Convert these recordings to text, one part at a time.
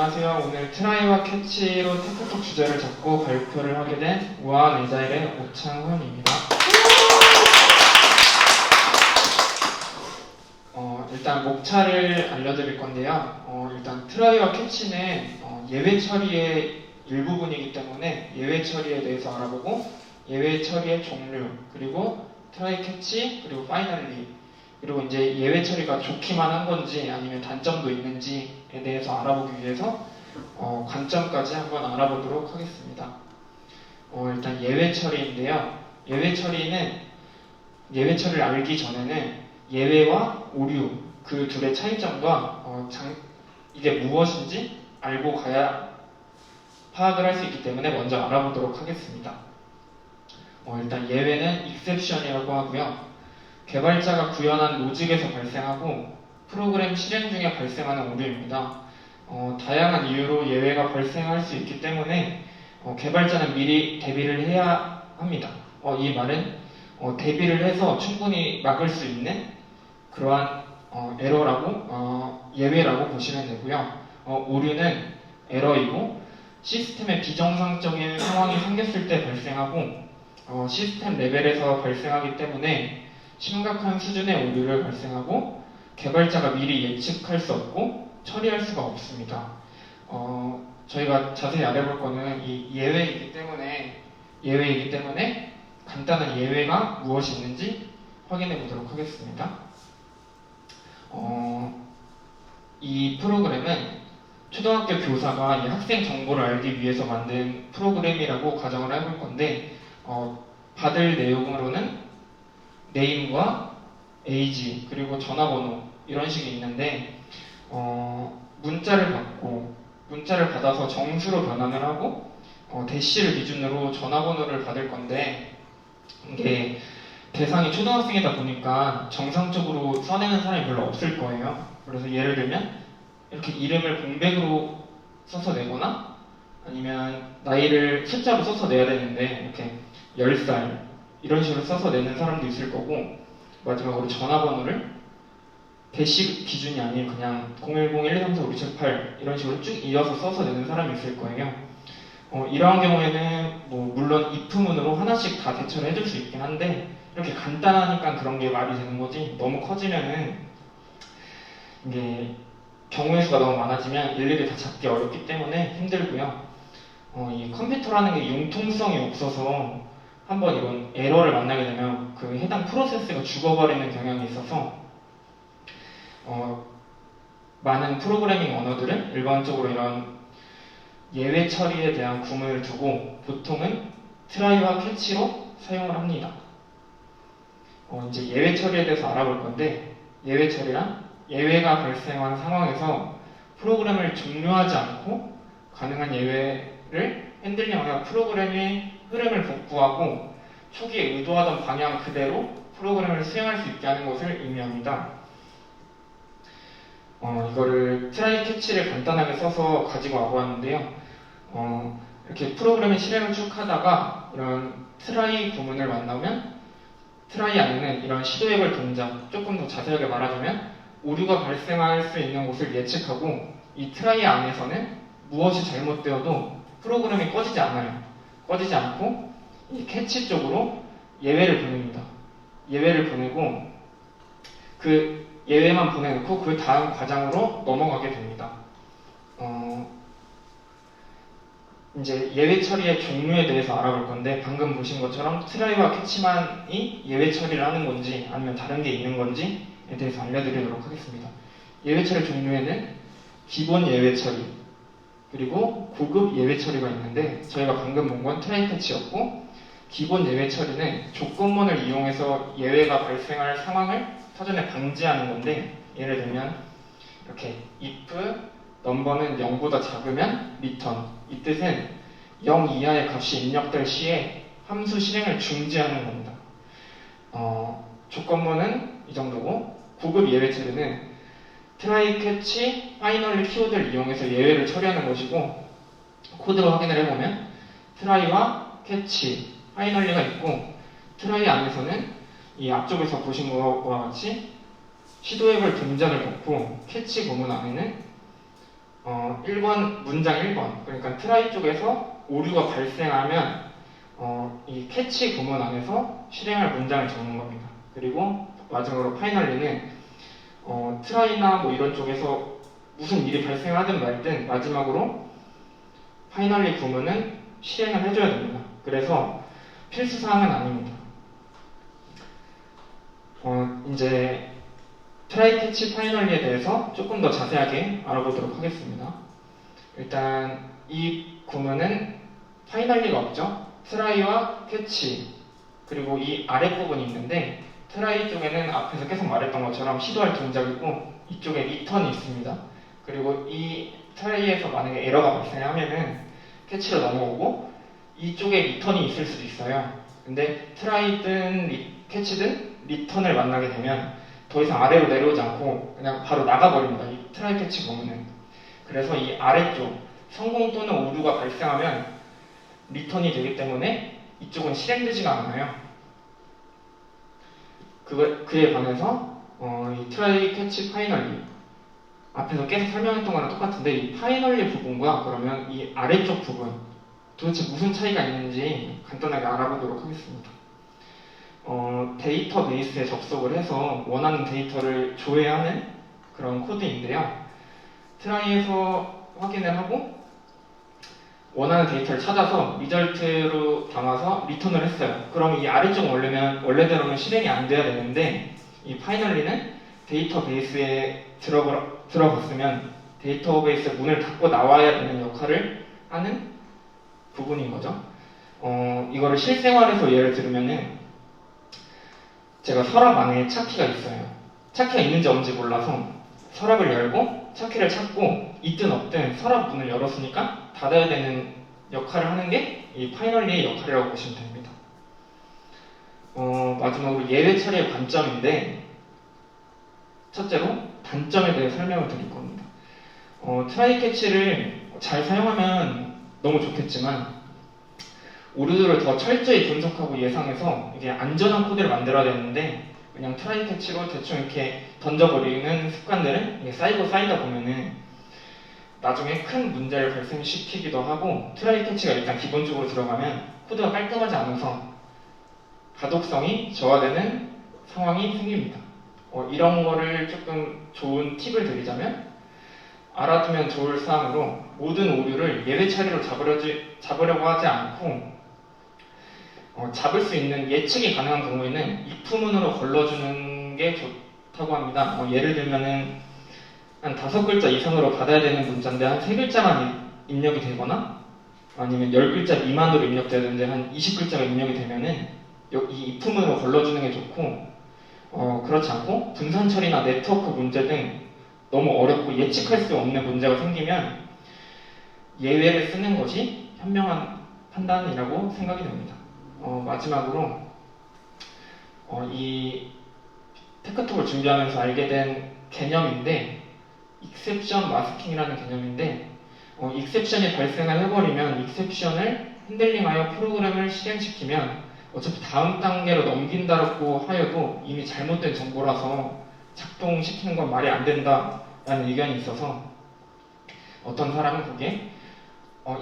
안녕하세요. 오늘 트라이와 캐치로 테크톡 주제를 잡고 발표를 하게 된 우아한 에자일의 오창훈입니다. 일단 목차를 알려드릴 건데요. 일단 트라이와 캐치는 예외 처리의 일부분이기 때문에 예외 처리에 대해서 알아보고 예외 처리의 종류, 그리고 트라이 캐치, 그리고 파이널리, 그리고 이제 예외 처리가 좋기만 한 건지 아니면 단점도 있는지에 대해서 알아보기 위해서 관점까지 한번 알아보도록 하겠습니다. 일단 예외 처리인데요. 예외 처리를 알기 전에는 예외와 오류 그 둘의 차이점과 이게 무엇인지 알고 가야 파악을 할 수 있기 때문에 먼저 알아보도록 하겠습니다. 일단 예외는 exception이라고 하고요. 개발자가 구현한 로직에서 발생하고 프로그램 실행 중에 발생하는 오류입니다. 다양한 이유로 예외가 발생할 수 있기 때문에 개발자는 미리 대비를 해야 합니다. 이 말은 대비를 해서 충분히 막을 수 있는 그러한 에러라고 예외라고 보시면 되고요. 오류는 에러이고 시스템에 비정상적인 상황이 생겼을 때 발생하고 시스템 레벨에서 발생하기 때문에 심각한 수준의 오류를 발생하고 개발자가 미리 예측할 수 없고 처리할 수가 없습니다. 저희가 자세히 알아볼 거는 이 예외이기 때문에 간단한 예외가 무엇이 있는지 확인해 보도록 하겠습니다. 이 프로그램은 초등학교 교사가 이 학생 정보를 알기 위해서 만든 프로그램이라고 가정을 해볼 건데 받을 내용으로는 네임과 에이지 그리고 전화번호 이런 식이 있는데 문자를 받아서 정수로 변환을 하고 대시를 기준으로 전화번호를 받을 건데 이게 대상이 초등학생이다 보니까 정상적으로 써내는 사람이 별로 없을 거예요. 그래서 예를 들면 이렇게 이름을 공백으로 써서 내거나 아니면 나이를 숫자로 써서 내야 되는데 이렇게 10살 이런 식으로 써서 내는 사람도 있을 거고, 마지막으로 전화번호를 대시 기준이 아닌 그냥 010-1234-5678 이런 식으로 쭉 이어서 써서 내는 사람이 있을 거예요. 이러한 경우에는 물론 if문으로 하나씩 다 대처를 해줄 수 있긴 한데 이렇게 간단하니까 그런 게 말이 되는 거지, 너무 커지면은 이게 경우의 수가 너무 많아지면 일일이 다 잡기 어렵기 때문에 힘들고요. 이 컴퓨터라는 게 융통성이 없어서 한번 이런 에러를 만나게 되면 그 해당 프로세스가 죽어버리는 경향이 있어서 많은 프로그래밍 언어들은 일반적으로 이런 예외 처리에 대한 구문을 두고 보통은 트라이와 캐치로 사용을 합니다. 이제 예외 처리에 대해서 알아볼 건데, 예외 처리란 예외가 발생한 상황에서 프로그램을 종료하지 않고 가능한 예외를 핸들링하여 프로그램의 흐름을 복구하고 초기에 의도하던 방향 그대로 프로그램을 수행할 수 있게 하는 것을 의미합니다. 이거를 트라이 캐치를 간단하게 써서 가지고 와보았는데요. 이렇게 프로그램의 실행을 쭉 하다가 이런 트라이 구문을 만나면 트라이 안에는 이런 시도해볼 동작, 조금 더 자세하게 말하자면 오류가 발생할 수 있는 곳을 예측하고 이 트라이 안에서는 무엇이 잘못되어도 프로그램이 꺼지지 않아요. 꺼지지 않고 이 캐치 쪽으로 예외를 보냅니다. 예외를 보내고 그 예외만 보내놓고 그 다음 과정으로 넘어가게 됩니다. 이제 예외 처리의 종류에 대해서 알아볼 건데, 방금 보신 것처럼 트라이와 캐치만이 예외 처리를 하는 건지 아니면 다른 게 있는 건지에 대해서 알려드리도록 하겠습니다. 예외 처리 종류에는 기본 예외 처리, 그리고 고급 예외 처리가 있는데 저희가 방금 본 건 트라이 캐치였고, 기본 예외 처리는 조건문을 이용해서 예외가 발생할 상황을 사전에 방지하는 건데, 예를 들면 이렇게 if 넘버는 0보다 작으면 return, 이 뜻은 0 이하의 값이 입력될 시에 함수 실행을 중지하는 겁니다. 조건문은 이 정도고, 고급 예외 처리는 트라이, 캐치, 파이널리 키워드를 이용해서 예외를 처리하는 것이고, 코드로 확인을 해보면 트라이와 캐치, 파이널리가 있고, 트라이 안에서는 이 앞쪽에서 보신 것과 같이 시도해볼 동작을 넣고, 캐치 구문 안에는 1번 문장 1번 그러니까 try 쪽에서 오류가 발생하면 이 캐치 구문 안에서 실행할 문장을 적는 겁니다. 그리고 마지막으로 파이널리는 try나 뭐 이런 쪽에서 무슨 일이 발생하든 말든 마지막으로 파이널리 구문은 실행을 해줘야 됩니다. 그래서 필수사항은 아닙니다. 이제 try, catch, 파이널리에 대해서 조금 더 자세하게 알아보도록 하겠습니다. 일단 이 구문은 파이널리가 없죠. try와 catch 그리고 이 아랫부분이 있는데 try 쪽에는 앞에서 계속 말했던 것처럼 시도할 동작이고 이쪽에 return이 있습니다. 그리고 이 try에서 만약에 에러가 발생하면은 catch로 넘어오고 이쪽에 return이 있을 수도 있어요. 근데 try든 catch든 return을 만나게 되면 더 이상 아래로 내려오지 않고 그냥 바로 나가버립니다. 이 try, catch 구문은. 그래서 이 아래쪽 성공 또는 오류가 발생하면 return이 되기 때문에 이쪽은 실행되지가 않아요. 그에 반해서 이 try, catch, 파이널리 앞에서 계속 설명했던 거랑 똑같은데 이 파이널리 부분과 그러면 이 아래쪽 부분 도대체 무슨 차이가 있는지 간단하게 알아보도록 하겠습니다. 데이터베이스에 접속을 해서 원하는 데이터를 조회하는 그런 코드인데요. try에서 확인을 하고 원하는 데이터를 찾아서 리절트로 담아서 리턴을 했어요. 그럼 이 아래쪽은 원래대로는 실행이 안 돼야 되는데 이 파이널리는 데이터베이스에 들어갔으면 데이터베이스 문을 닫고 나와야 되는 역할을 하는 부분인 거죠. 이거를 실생활에서 예를 들면은 제가 서랍 안에 차키가 있어요. 차키가 있는지 없는지 몰라서 서랍을 열고 차키를 찾고 있든 없든 서랍 문을 열었으니까 닫아야 되는 역할을 하는 게 이 파이널리의 역할이라고 보시면 됩니다. 마지막으로 예외 처리의 관점인데 첫째로 단점에 대해 설명을 드릴 겁니다. 트라이 캐치를 잘 사용하면 너무 좋겠지만 오류들을 더 철저히 분석하고 예상해서 이게 안전한 코드를 만들어야 되는데 그냥 트라이 캐치로 대충 이렇게 던져버리는 습관들은 이게 쌓이고 쌓이다 보면은 나중에 큰 문제를 발생시키기도 하고 트라이 캐치가 일단 기본적으로 들어가면 코드가 깔끔하지 않아서 가독성이 저하되는 상황이 생깁니다. 이런 거를 조금 좋은 팁을 드리자면 알아두면 좋을 사항으로 모든 오류를 예외 처리로 잡으려고 하지 않고 잡을 수 있는 예측이 가능한 경우에는 if문으로 걸러주는 게 좋다고 합니다. 예를 들면은 한 5글자 이상으로 받아야 되는 문자인데 한 3글자만 입력이 되거나 아니면 10글자 미만으로 입력돼야 되는데 한 20글자가 입력이 되면은 이 if문으로 걸러주는 게 좋고 그렇지 않고 분산 처리나 네트워크 문제 등 너무 어렵고 예측할 수 없는 문제가 생기면 예외를 쓰는 것이 현명한 판단이라고 생각이 됩니다. 마지막으로 이 테크톡을 준비하면서 알게 된 개념인데 익셉션 마스킹이라는 개념인데 익셉션이 발생을 해버리면 익셉션을 핸들링하여 프로그램을 실행시키면 어차피 다음 단계로 넘긴다고 하여도 이미 잘못된 정보라서 작동시키는 건 말이 안 된다라는 의견이 있어서 어떤 사람은 그게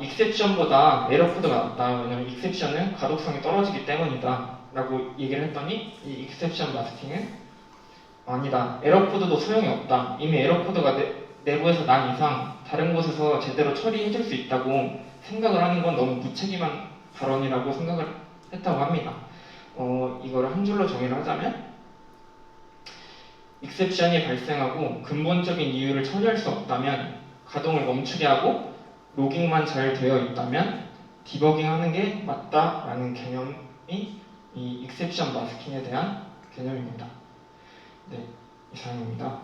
익셉션보다 에러 코드가 낫다. 왜냐면 익셉션은 가독성이 떨어지기 때문이다 라고 얘기를 했더니 이 익셉션 마스킹은 아니다. 에러 코드도 소용이 없다. 이미 에러 코드가 내부에서 난 이상 다른 곳에서 제대로 처리해줄 수 있다고 생각을 하는 건 너무 무책임한 발언이라고 생각을 했다고 합니다. 이거를 한 줄로 정의를 하자면 익셉션이 발생하고 근본적인 이유를 처리할 수 없다면 가동을 멈추게 하고 로깅만 잘 되어 있다면 디버깅하는 게 맞다라는 개념이 이 익셉션 마스킹에 대한 개념입니다. 네, 이상입니다.